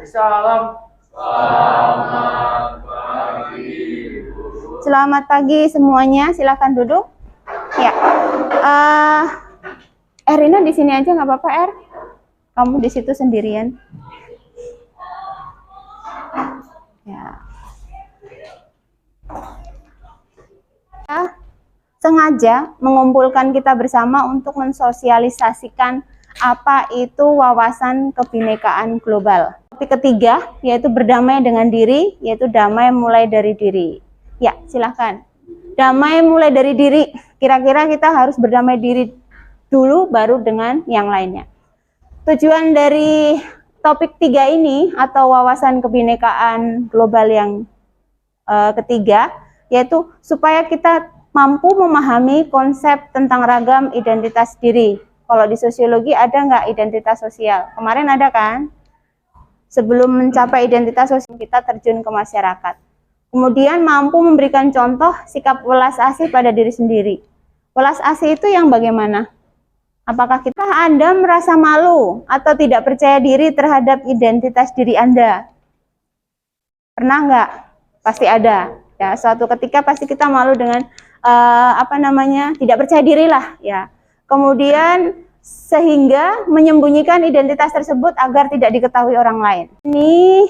Salam. Selamat pagi semuanya, silakan duduk. Ya, Erina di sini aja nggak apa-apa, Er. Kamu di situ sendirian. Ya. Sengaja mengumpulkan kita bersama untuk mensosialisasikan apa itu wawasan kebinekaan global. Topik ketiga yaitu berdamai dengan diri, yaitu damai mulai dari diri. Ya, silahkan. Damai mulai dari diri. Kira-kira kita harus berdamai diri dulu baru dengan yang lainnya. Tujuan dari topik 3 ini atau wawasan kebinekaan global yang ketiga yaitu supaya kita mampu memahami konsep tentang ragam identitas diri. Kalau di sosiologi ada nggak identitas sosial? Kemarin ada kan? Sebelum mencapai identitas sosial kita terjun ke masyarakat. Kemudian mampu memberikan contoh sikap welas asih pada diri sendiri. Welas asih itu yang bagaimana? Apakah Anda merasa malu atau tidak percaya diri terhadap identitas diri Anda? Pernah nggak? Pasti ada. Ya, suatu ketika pasti kita malu dengan tidak percaya diri lah. Ya. Kemudian sehingga menyembunyikan identitas tersebut agar tidak diketahui orang lain. Ini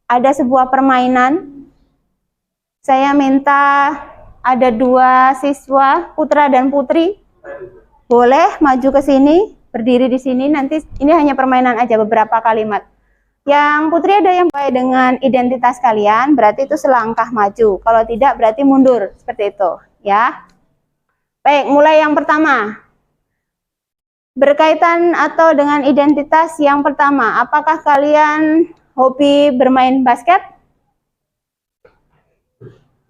ada sebuah permainan. Saya minta ada 2 siswa, putra dan putri, boleh maju ke sini, berdiri di sini. Nanti ini hanya permainan aja, beberapa kalimat. Yang putri ada yang baik dengan identitas kalian, berarti itu selangkah maju. Kalau tidak, berarti mundur. Seperti itu, ya. Baik, mulai yang pertama. Berkaitan atau dengan identitas yang pertama, apakah kalian hobi bermain basket?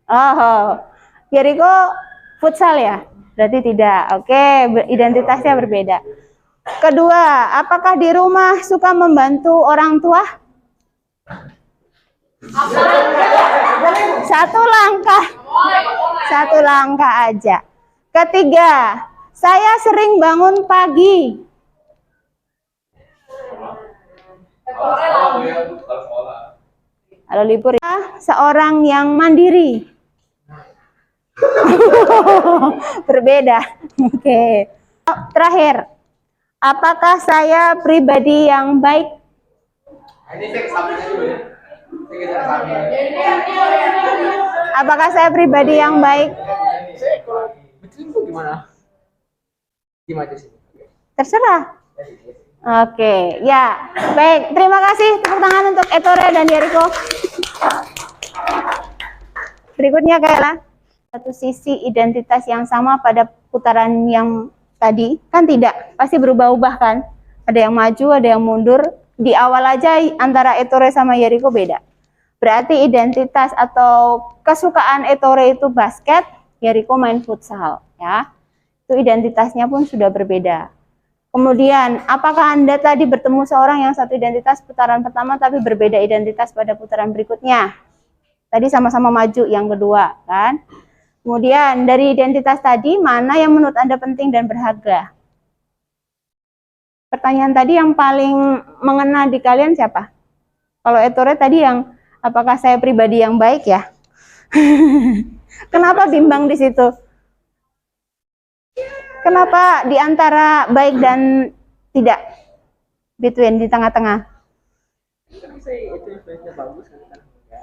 Oh, Jericho futsal ya? Berarti tidak. Oke, identitasnya berbeda. Kedua, apakah di rumah suka membantu orang tua? Satu langkah aja. Ketiga, saya sering bangun pagi. Kalau libur ya, seorang yang mandiri. Berbeda. Oke. Terakhir. Apakah saya pribadi yang baik? Apakah saya pribadi yang baik? Terserah. Oke, ya. Baik, terima kasih. Tepuk tangan untuk Ettore dan Jericho. Berikutnya kayak satu sisi identitas yang sama pada putaran yang tadi, kan tidak, pasti berubah-ubah kan, ada yang maju, ada yang mundur. Di awal aja antara Ettore sama Jericho beda, berarti identitas atau kesukaan Ettore itu basket, Jericho main futsal, ya, itu identitasnya pun sudah berbeda. Kemudian, apakah Anda tadi bertemu seorang yang satu identitas putaran pertama tapi berbeda identitas pada putaran berikutnya? Tadi sama-sama maju yang kedua, kan? Kemudian dari identitas tadi, mana yang menurut Anda penting dan berharga? Pertanyaan tadi yang paling mengena di kalian siapa? Kalau Ettore tadi yang, apakah saya pribadi yang baik ya? Kenapa bimbang di situ? Kenapa di antara baik dan tidak? Between, di tengah-tengah?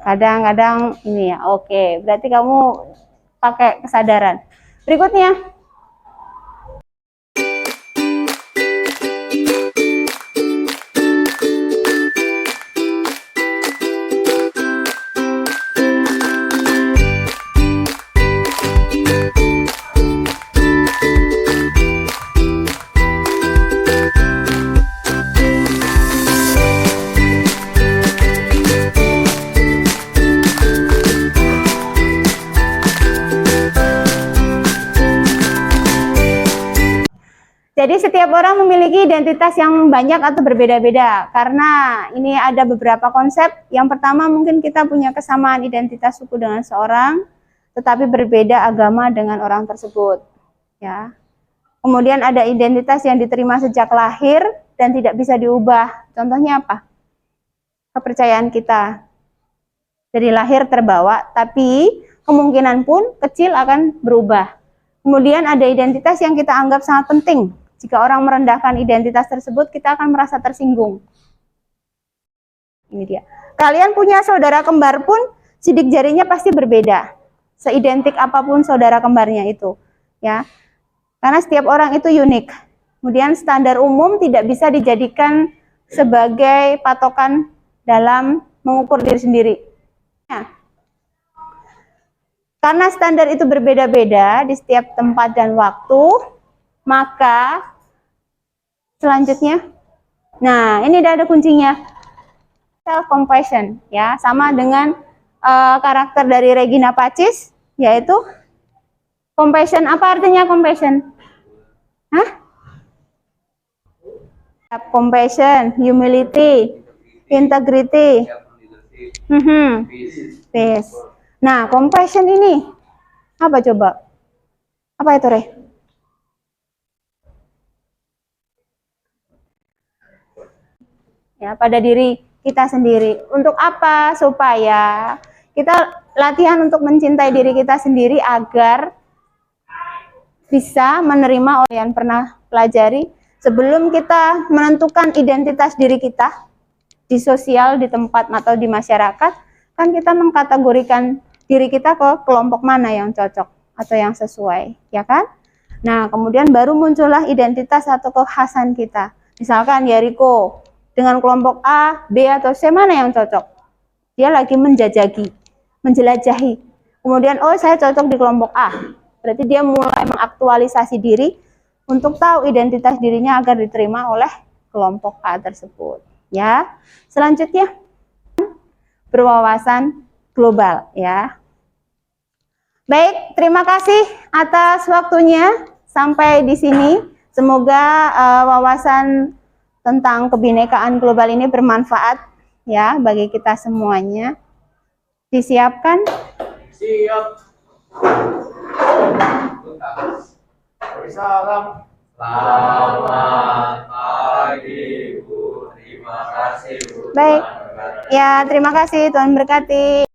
Kadang-kadang ini ya, oke. Berarti kamu pakai kesadaran. Berikutnya. Jadi setiap orang memiliki identitas yang banyak atau berbeda-beda, karena ini ada beberapa konsep. Yang pertama, mungkin kita punya kesamaan identitas suku dengan seorang, tetapi berbeda agama dengan orang tersebut. Ya, Kemudian ada identitas yang diterima sejak lahir dan tidak bisa diubah. Contohnya apa? Kepercayaan kita. Dari lahir terbawa, tapi kemungkinan pun kecil akan berubah. Kemudian ada identitas yang kita anggap sangat penting. Jika orang merendahkan identitas tersebut, kita akan merasa tersinggung. Ini dia. Kalian punya saudara kembar pun, sidik jarinya pasti berbeda. Seidentik apapun saudara kembarnya itu. Ya. Karena setiap orang itu unik. Kemudian standar umum tidak bisa dijadikan sebagai patokan dalam mengukur diri sendiri. Nah, karena standar itu berbeda-beda di setiap tempat dan waktu, maka selanjutnya, nah ini ada kuncinya, self compassion, ya, sama dengan karakter dari Regina Pacis, yaitu compassion. Apa artinya compassion? Hah? Compassion, humility, integrity, peace. Nah, compassion ini apa coba? Apa itu, Re? Ya, pada diri kita sendiri. Untuk apa? Supaya kita latihan untuk mencintai diri kita sendiri agar bisa menerima orang yang pernah pelajari sebelum kita menentukan identitas diri kita di sosial, di tempat atau di masyarakat, kan kita mengkategorikan diri kita ke kelompok mana yang cocok atau yang sesuai, ya kan? Nah, kemudian baru muncullah identitas atau kekhasan kita. Misalkan ya Riko, dengan kelompok A, B, atau C mana yang cocok? Dia lagi menjelajahi. Kemudian, oh saya cocok di kelompok A. Berarti dia mulai mengaktualisasi diri untuk tahu identitas dirinya agar diterima oleh kelompok A tersebut. Ya, selanjutnya berwawasan global. Ya, baik, terima kasih atas waktunya. Sampai di sini. Semoga wawasan tentang kebinekaan global ini bermanfaat ya bagi kita semuanya. Disiapkan? Siap. Salam. Selamat pagi, Bu. Terima kasih, Bu. Baik. Ya, terima kasih. Tuhan berkati.